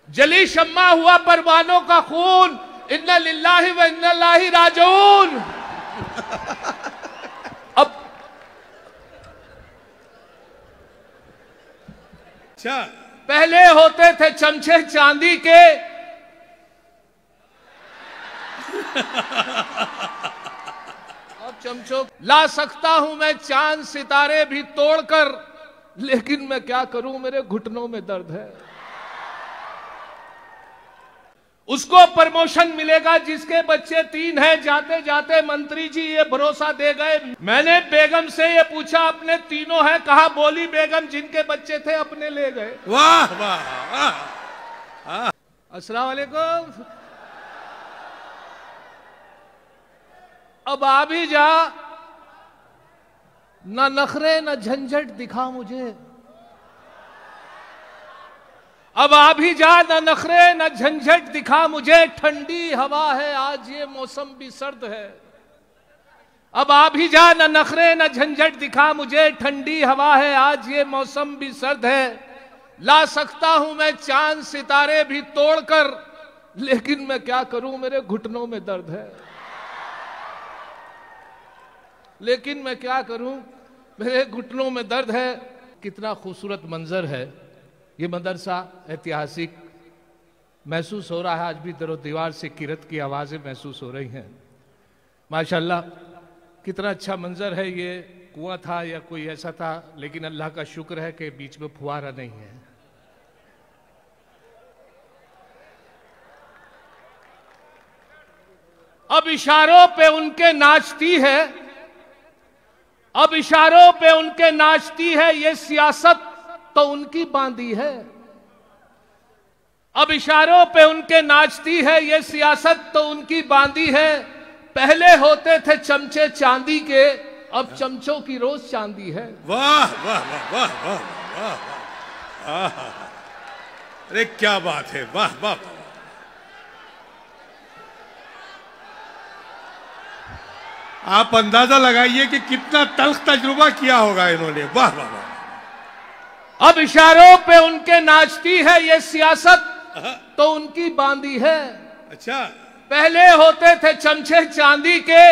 जली शम्मा हुआ परवानों का खून, इन्ना लिल्लाहि व इन्ना इलैहि राजिऊन। अब अच्छा, पहले होते थे चमचे चांदी के, अब चमचों ला सकता हूं मैं चांद सितारे भी तोड़कर, लेकिन मैं क्या करूं मेरे घुटनों में दर्द है। उसको प्रमोशन मिलेगा जिसके बच्चे 3 हैं, जाते जाते मंत्री जी ये भरोसा दे गए। मैंने बेगम से ये पूछा अपने तीनों हैं, कहा बोली बेगम जिनके बच्चे थे अपने ले गए। वाह वाह वाह। अस्सलाम वालेकुम। अब आ भी जा, ना नखरे ना झंझट दिखा मुझे। अब आ भी जा, ना नखरे ना झंझट दिखा मुझे, ठंडी हवा है आज ये मौसम भी सर्द है। अब आ भी जा, ना नखरे ना झंझट दिखा मुझे, ठंडी हवा है आज ये मौसम भी सर्द है। ला सकता हूं मैं चांद सितारे भी तोड़कर, लेकिन मैं क्या करूं मेरे घुटनों में दर्द है। लेकिन मैं क्या करूं मेरे घुटनों में दर्द है। कितना खूबसूरत मंजर है ये मदरसा, ऐतिहासिक महसूस हो रहा है। आज भी दरो दीवार से किरत की आवाजें महसूस हो रही हैं। माशाल्लाह कितना अच्छा मंजर है। ये कुआं था या कोई ऐसा था, लेकिन अल्लाह का शुक्र है कि बीच में फुहारा नहीं है। अब इशारों पे उनके नाचती है, अब इशारों पे उनके नाचती है, ये सियासत तो उनकी बांधी है। अब इशारों पे उनके नाचती है, ये सियासत तो उनकी बांधी है। पहले होते थे चमचे चांदी के, अब चमचों की रोज चांदी है। वाह वाह वाह वाह वाह वाह। अरे क्या बात है, वाह वाह। आप अंदाजा लगाइए कि कितना तल्ख तजुर्बा किया होगा इन्होंने। वाह वाह वाह। अब इशारों पे उनके नाचती है, ये सियासत तो उनकी बांधी है। अच्छा, पहले होते थे चमचे चांदी के,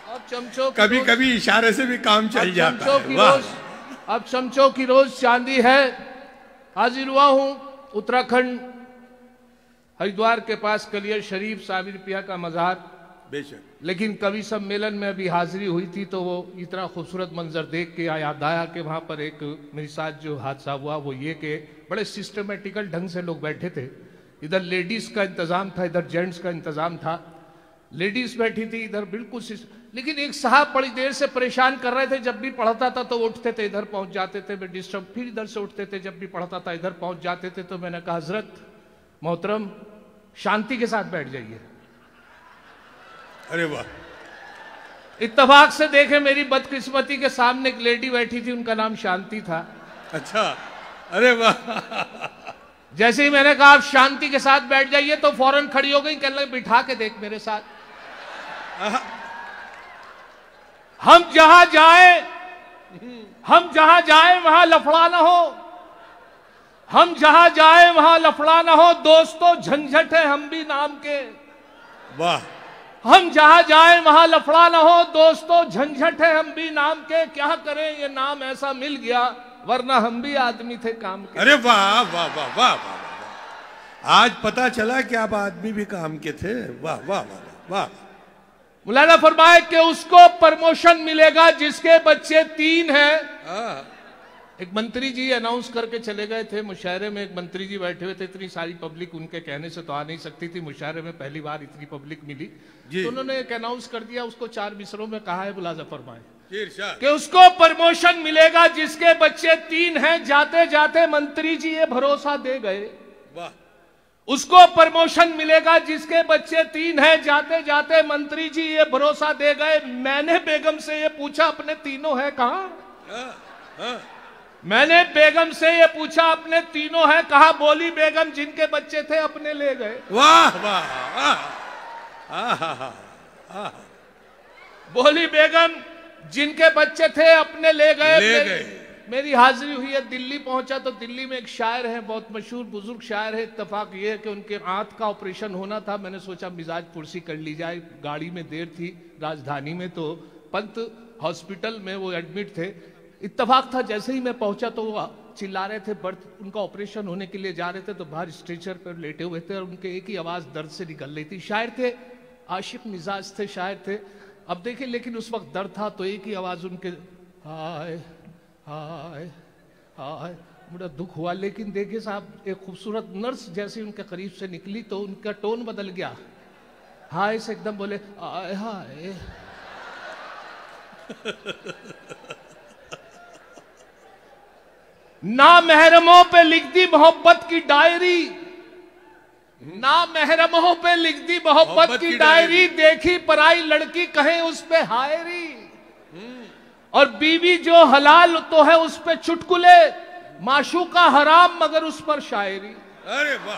अब चमचों कभी कभी इशारे से भी काम चल जाता है। वाह। अब चमचों की रोज चांदी है। हाजिर हुआ हूं उत्तराखंड हरिद्वार के पास कलियर शरीफ साबिर पिया का मज़ार। बेशक। लेकिन कवि सम्मेलन में अभी हाजिरी हुई थी तो वो इतना खूबसूरत मंजर देख के याद आया कि वहाँ पर एक मेरे साथ जो हादसा हुआ वो ये कि बड़े सिस्टमेटिकल ढंग से लोग बैठे थे। इधर लेडीज़ का इंतज़ाम था, इधर जेंट्स का इंतज़ाम था। लेडीज़ बैठी थी इधर बिल्कुल, लेकिन एक साहब बड़ी देर से परेशान कर रहे थे। जब भी पढ़ता था तो वो उठते थे, इधर पहुँच जाते थे, मैं डिस्टर्ब, फिर इधर से उठते थे, जब भी पढ़ता था इधर पहुँच जाते थे। तो मैंने कहा हजरत मोहतरम शांति के साथ बैठ जाइए। अरे वाह। इत्तेफाक से देखे मेरी बदकिस्मती के सामने एक लेडी बैठी थी, उनका नाम शांति था। अच्छा, अरे वाह। जैसे ही मैंने कहा आप शांति के साथ बैठ जाइए तो फौरन खड़ी हो गई, कहने लगी बिठा के देख मेरे साथ। हम जहां जाए वहां लफड़ा ना हो, हम जहां जाए वहां लफड़ा ना हो, दोस्तों झंझट है हम भी नाम के। वाह। हम जहां जाए वहां लफड़ा ना हो, दोस्तों झंझट है हम भी नाम के। क्या करें ये नाम ऐसा मिल गया, वरना हम भी आदमी थे काम के। अरे वाह वाह वाह वाह वाह। आज पता चला कि आप आदमी भी काम के थे। वाह वाह वाह वाह। मौलाना फरमाए कि उसको प्रमोशन मिलेगा जिसके बच्चे 3 हैं। एक मंत्री जी अनाउंस करके चले गए थे मुशायरे में। एक मंत्री जी बैठे हुए थे, इतनी सारी पब्लिक उनके कहने से तो आ नहीं सकती थी। मुशायरे में पहली बार इतनी पब्लिक मिली तो उन्होंने एक अनाउंस कर दिया, उसको 4 मिसरों में कहा है मुलाजा फरमाए कि उसको प्रमोशन मिलेगा जिसके बच्चे 3 हैं। जाते जाते मंत्री जी ये भरोसा दे गए। वाह। उसको प्रमोशन मिलेगा जिसके बच्चे 3 हैं। जाते जाते मंत्री जी ये भरोसा दे गए। मैंने बेगम से ये पूछा अपने तीनों हैं कहां? मैंने बेगम से ये पूछा अपने तीनों हैं कहा? बोली बेगम जिनके बच्चे थे अपने ले गए। वाह वाह। बोली बेगम जिनके बच्चे थे अपने ले गए। मेरी हाजिरी हुई है, दिल्ली पहुंचा तो दिल्ली में एक शायर है, बहुत मशहूर बुजुर्ग शायर है। इत्तेफाक ये है कि उनके आंत का ऑपरेशन होना था। मैंने सोचा मिजाज पुरसी कर ली जाए, गाड़ी में देर थी राजधानी में, तो पंत हॉस्पिटल में वो एडमिट थे। इत्तेफाक था जैसे ही मैं पहुंचा तो वो चिल्ला रहे थे, बर्थ उनका ऑपरेशन होने के लिए जा रहे थे, तो बाहर स्ट्रेचर पर लेटे हुए थे और उनके एक ही आवाज दर्द से निकल रही थी। शायर थे, आशिक मिजाज थे, शायर थे। अब देखिए, लेकिन उस वक्त दर्द था तो एक ही आवाज उनके, हाय हाय हाय। बड़ा दुख हुआ। लेकिन देखिए साहब, एक खूबसूरत नर्स जैसे उनके करीब से निकली तो उनका टोन बदल गया, हाय से एकदम बोले हाय हाय। ना महरमों पे लिख दी मोहब्बत की डायरी, ना महरमों पे लिख दी मोहब्बत की डायरी, देखी पराई लड़की कहे उस पे हायरी। और बीवी जो हलाल तो है उस पे चुटकुले, माशूका हराम मगर उस पर शायरी। अरे वाह,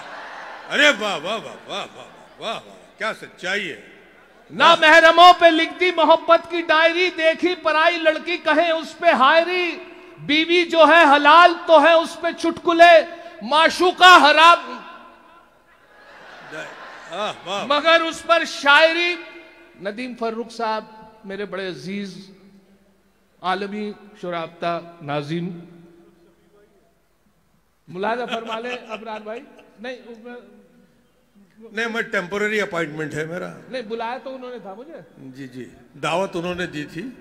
अरे वाह वाह वाह वाह वाह वाह, क्या सच्चाई है। ना महरमों पे लिख दी मोहब्बत की डायरी, देखी पराई लड़की कहे उस पे हायरी। बीवी जो है हलाल तो है उस पे चुटकुले, माशूका हराम मगर उस पर शायरी। नदीम फर्रुख साहब मेरे बड़े अजीज आलमी शुराफ्ता नाज़िम, मुलाजा फरमा ले अबरार भाई। नहीं, मैं टेम्पोररी अपॉइंटमेंट है मेरा। नहीं, बुलाया तो उन्होंने था मुझे। जी जी, दावत उन्होंने दी थी।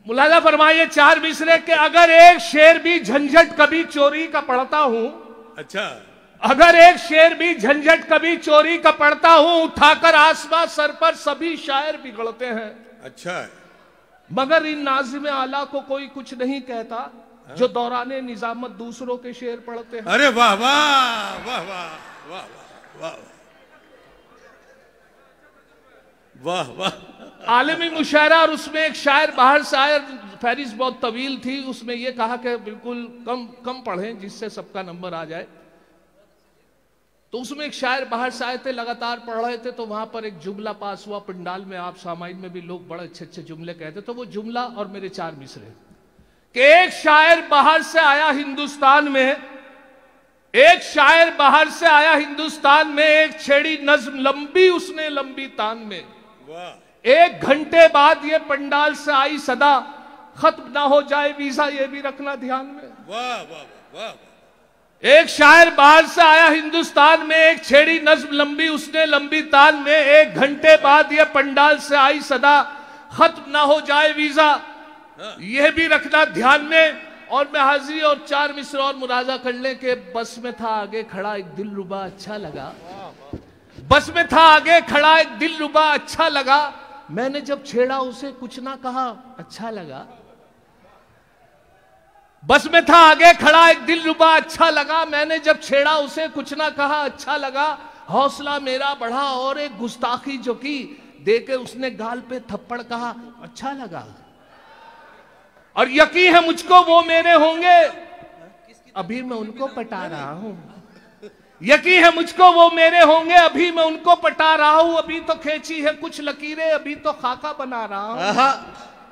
मुलाजा फरमाइए चार मिसरे के, अगर एक शेर भी झंझट कभी चोरी का पढ़ता हूं। अच्छा, अगर एक शेर भी झंझट कभी चोरी का पढ़ता हूं, उठाकर आसमां सर पर सभी शायर बिगड़ते हैं। अच्छा है। मगर इन नाज़िम आला को कोई कुछ नहीं कहता, जो दौराने निजामत दूसरों के शेर पढ़ते हैं। अरे वाह वाह वाह वाह वाह वाह वाह वाह। आलमी मुशायरा, और उसमें एक शायर बाहर से आया, फहरिस्त बहुत तवील थी, उसमें यह कहा कि बिल्कुल कम कम पढ़ें जिससे सबका नंबर आ जाए। तो उसमें एक शायर बाहर से आए थे, लगातार पढ़ रहे थे, तो वहां पर एक जुमला पास हुआ पंडाल में। आप सामाइन में भी लोग बड़े अच्छे अच्छे जुमले कहते, तो वो जुमला और मेरे चार मिसरे कि एक शायर बाहर से आया हिंदुस्तान में, एक शायर बाहर से आया हिंदुस्तान में, एक छेड़ी नज्म लंबी उसने लंबी तान में। एक घंटे बाद ये पंडाल से आई सदा, खत्म ना हो जाए वीजा ये भी रखना ध्यान में। वाह वाह वाह। एक शायर बाहर से आया हिंदुस्तान में, एक छेड़ी नज्म लंबी उसने लंबी तान में, एक घंटे बाद ये पंडाल से आई सदा, खत्म ना हो जाए वीजा यह भी रखना ध्यान में। और मैं हाजिरी और चार मिसरे और मुराजा कर ले के बस में था आगे खड़ा एक दिल रुबा अच्छा लगा, बस में था आगे खड़ा एक दिल रुबा अच्छा लगा, मैंने जब छेड़ा उसे कुछ ना कहा अच्छा लगा। बस में था आगे खड़ा एक दिल रुबा अच्छा लगा, मैंने जब छेड़ा उसे कुछ ना कहा अच्छा लगा। हौसला मेरा बढ़ा और एक गुस्ताखी जो की, देके उसने गाल पे थप्पड़ कहा अच्छा लगा। और यकीन है मुझको वो मेरे होंगे, अभी मैं उनको पटा रहा हूं। यकीन है मुझको वो मेरे होंगे, अभी मैं उनको पटा रहा हूं। अभी तो खींची है कुछ लकीरें, अभी तो खाका बना रहा हूं।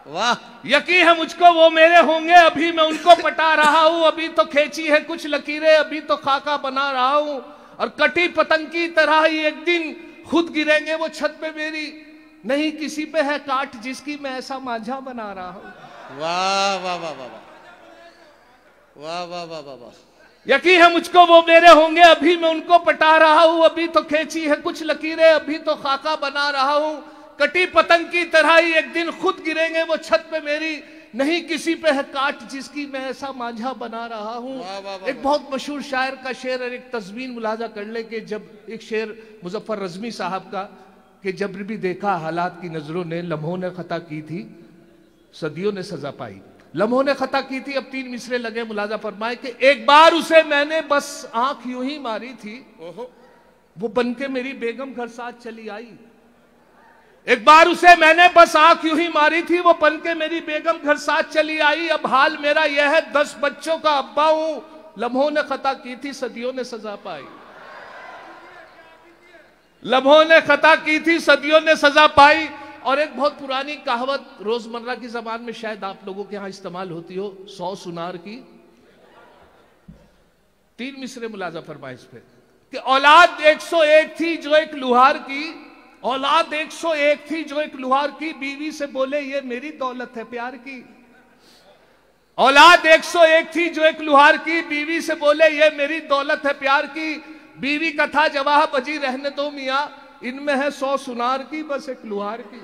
वाह। यकीन है मुझको वो मेरे होंगे, अभी मैं उनको पटा रहा हूं। अभी तो खींची है कुछ लकीरें, अभी तो खाका बना रहा हूं। और कटी पतंग की तरह ही एक दिन खुद गिरेंगे वो छत पे मेरी, नहीं किसी पे है काट जिसकी मैं ऐसा मांझा बना रहा हूं। वाह वाह वाह वाह वाह वाह वाह वाह वाह। यकीन है मुझको वो मेरे होंगे, अभी मैं उनको पटा रहा हूं। अभी तो खींची है कुछ लकीरें, अभी तो खाका बना रहा हूं। कटी पतंग की तरह ही एक दिन खुद गिरेंगे वो छत पे मेरी, नहीं किसी पे है काट जिसकी मैं ऐसा मांझा बना रहा हूं। एक बहुत मशहूर शायर का शेर और एक तस्वीर मुलाजा कर ले कि जब एक शेर मुजफ्फर रजमी साहब का कि जब भी देखा हालात की नजरों ने, लम्हों ने खता की थी सदियों ने सजा पाई। लम्हों ने खता की थी, अब तीन मिसरे लगे मुलाजा फरमाए कि एक बार उसे मैंने बस आंख यूं ही मारी थी, वो बनके मेरी बेगम घर साथ चली आई। एक बार उसे मैंने बस आंख यूं ही मारी थी, वो बनके मेरी बेगम घर साथ चली आई। अब हाल मेरा यह है 10 बच्चों का अब्बा हूं, लम्हों ने खता की थी सदियों ने सजा पाई। लम्हों ने खता की थी सदियों ने सजा पाई। और एक बहुत पुरानी कहावत रोजमर्रा की जबान में शायद आप लोगों के यहां इस्तेमाल होती हो, 100 सुनार की 3 मिसरे मुलाजा फरमाए इस पे कि औलाद 101 थी जो एक लुहार की, औलाद 101 थी जो एक लुहार की, बीवी से बोले ये मेरी दौलत है प्यार की। औलाद 101 थी जो एक लुहार की, बीवी से बोले ये मेरी दौलत है प्यार की। बीवी का था जवाब बजी रहने दो मियां, इनमें है 100 सुनार की बस एक लुहार की।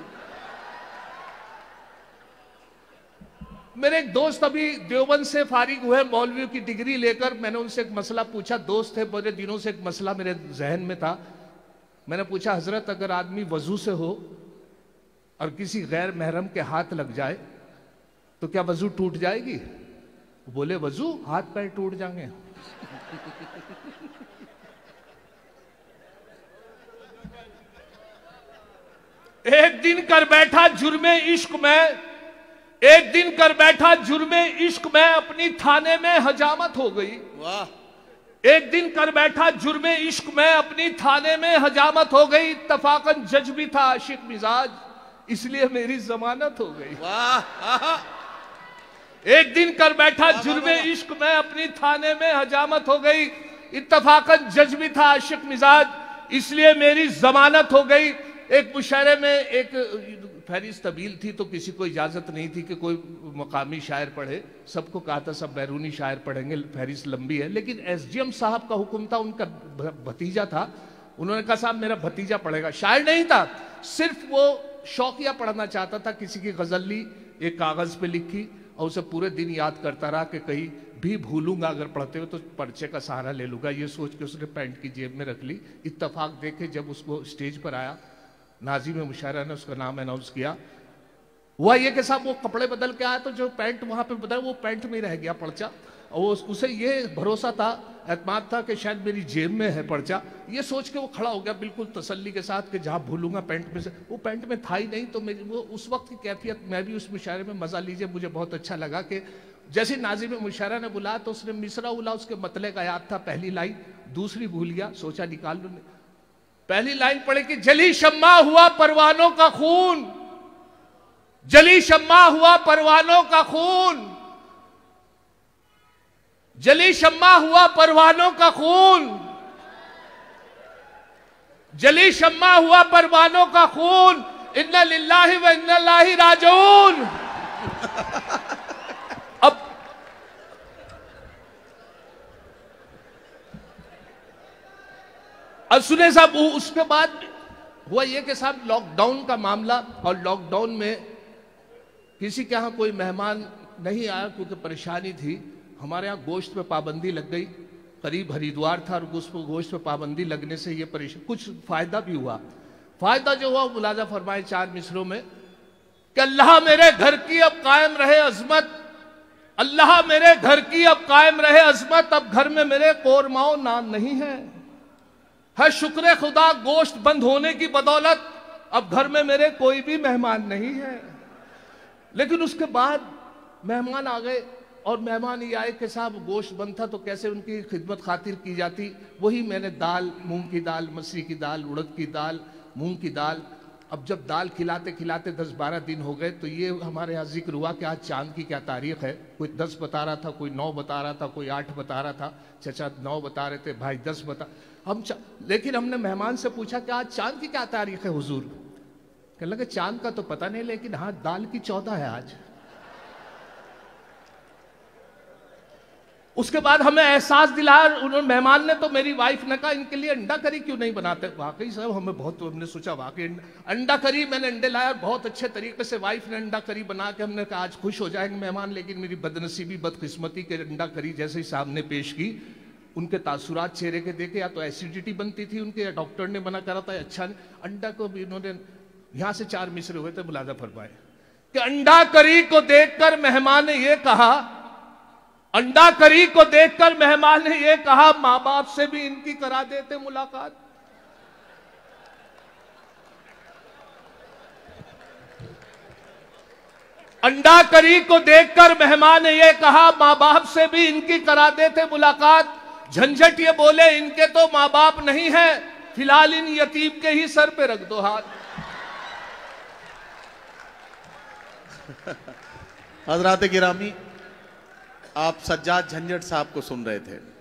मेरे एक दोस्त अभी देवबंद से फारिग हुए मौलवियों की डिग्री लेकर, मैंने उनसे एक मसला पूछा, दोस्त थे बड़े दिनों से, एक मसला मेरे जहन में था। मैंने पूछा हजरत अगर आदमी वजू से हो और किसी गैर महरम के हाथ लग जाए तो क्या वजू टूट जाएगी? बोले वजू हाथ पैर टूट जाएंगे। एक दिन कर बैठा जुर्मे इश्क में, एक दिन कर बैठा जुर्मे इश्क में, अपनी थाने में हजामत हो गई। वाह। एक दिन कर बैठा जुर्मे इश्क में, अपनी थाने में हजामत हो गई। इत्तफाकन जज भी था आशिक मिजाज, इसलिए मेरी जमानत हो गई। वाह। एक दिन कर बैठा जुर्मे इश्क में, अपनी थाने में हजामत हो गई। इत्तफाकन जज भी था आशिक मिजाज, इसलिए मेरी जमानत हो गई। एक मुशायरे में एक फहरिस्त तबील थी तो किसी को इजाजत नहीं थी कि कोई मकामी शायर पढ़े, सबको कहा था सब बैरूनी शायर पढ़ेंगे, फहरिस्त लंबी है। लेकिन एसडीएम साहब का हुक्म था, उनका भतीजा था, उन्होंने कहा साहब मेरा भतीजा पढ़ेगा। शायर नहीं था, सिर्फ वो शौकिया पढ़ना चाहता था। किसी की गजल ली, एक कागज पे लिखी और उसे पूरे दिन याद करता रहा कि कहीं भी भूलूंगा अगर पढ़ते हुए तो पर्चे का सहारा ले लूंगा, ये सोच के उसने पैंट की जेब में रख ली। इत्तफाक देखे जब उसको स्टेज पर आया, नाज़िम मुशायरा ने उसका नाम अनाउंस किया, हुआ ये कि साहब वो कपड़े बदल के आया तो जो पैंट वहां पे बदला वो पैंट में ही रह गया पर्चा। और उसे ये भरोसा था, एतमाद था कि शायद मेरी जेब में है पर्चा। ये सोच के वो खड़ा हो गया बिल्कुल तसल्ली के साथ कि जहां भूलूंगा पैंट में से, वो पैंट में था ही नहीं। तो मेरी वो उस वक्त की कैफियत, मैं भी उस मुशायरे में मजा लीजिए, मुझे बहुत अच्छा लगा कि जैसे नाज़िम मुशायरा ने बुलाया तो उसने मिसरा उला उसके मतले का याद था, पहली लाइन, दूसरी भूल गया, सोचा निकाल लूं। पहली लाइन पढ़े कि जली शम्मा हुआ परवानों का खून, जली शम्मा हुआ परवानों का खून, जली शम्मा हुआ परवानों का खून, जली शम्मा हुआ परवानों का खून, इन्ना लिल्लाहि व इन्ना इलैहि राजिऊन। अब सुने साहब, उसके बाद हुआ ये कि साहब लॉकडाउन का मामला, और लॉकडाउन में किसी के यहाँ कोई मेहमान नहीं आया क्योंकि परेशानी थी। हमारे यहाँ गोश्त पे पाबंदी लग गई, करीब हरिद्वार था और उस पर गोश्त पे पाबंदी लगने से ये परेशान, कुछ फायदा भी हुआ। फायदा जो हुआ मुलाजा फरमाए 4 मिसरों में कि अल्लाह मेरे घर की अब कायम रहे अजमत, अल्लाह मेरे घर की अब कायम रहे अजमत, अब घर में मेरे कोरमाओ नान नहीं है शुक्र खुदा गोश्त बंद होने की बदौलत अब घर में मेरे कोई भी मेहमान नहीं है। लेकिन उसके बाद मेहमान आ गए और मेहमान ये आए कि साहब गोश्त बंद था तो कैसे उनकी खिदमत खातिर की जाती। वही मैंने दाल, मूंग की दाल, मसूर की दाल, उड़द की दाल, मूंग की दाल। अब जब दाल खिलाते खिलाते 10-12 दिन हो गए तो ये हमारे यहाँ जिक्र हुआ कि आज चांद की क्या तारीख है। कोई 10 बता रहा था, कोई 9 बता रहा था, कोई 8 बता रहा था, चचा 9 बता रहे थे, भाई 10 बता। लेकिन हमने मेहमान से पूछा कि आज चांद की क्या तारीख है हुजूर? कहने लगे चांद का तो पता नहीं, लेकिन हाँ दाल की 14 है आज। उसके बाद हमें एहसास दिलाया उन्होंने, मेहमान ने, तो मेरी वाइफ ने कहा इनके लिए अंडा करी क्यों नहीं बनाते। वाकई साहब हमें बहुत, हमने सोचा वाकई अंडा करी, मैंने अंडे लाया और बहुत अच्छे तरीके से वाइफ ने अंडा करी बना के, हमने कहा आज खुश हो जाएंगे मेहमान। लेकिन मेरी बदनसीबी बदकिस्मती के अंडा करी जैसे ही सामने पेश की, उनके तासुरात चेहरे के देखे, या तो एसिडिटी बनती थी उनके, या डॉक्टर ने मना करा था अच्छा नहीं। अंडा को भी इन्होंने, यहां से 4 मिसरे हुए थे, मुलाजा फरमाए कि अंडा करी को देखकर मेहमान ने यह कहा, अंडा करी को देखकर मेहमान ने यह कहा मां बाप से भी इनकी करा देते मुलाकात। अंडा करी को देखकर मेहमान ने यह कहा मां बाप से भी इनकी करा देते मुलाकात। झंझट ये बोले इनके तो मां बाप नहीं है, फिलहाल इन यतीम के ही सर पे रख दो हाथ। हजरात गिरामी, आप सज्जाद झंझट साहब को सुन रहे थे।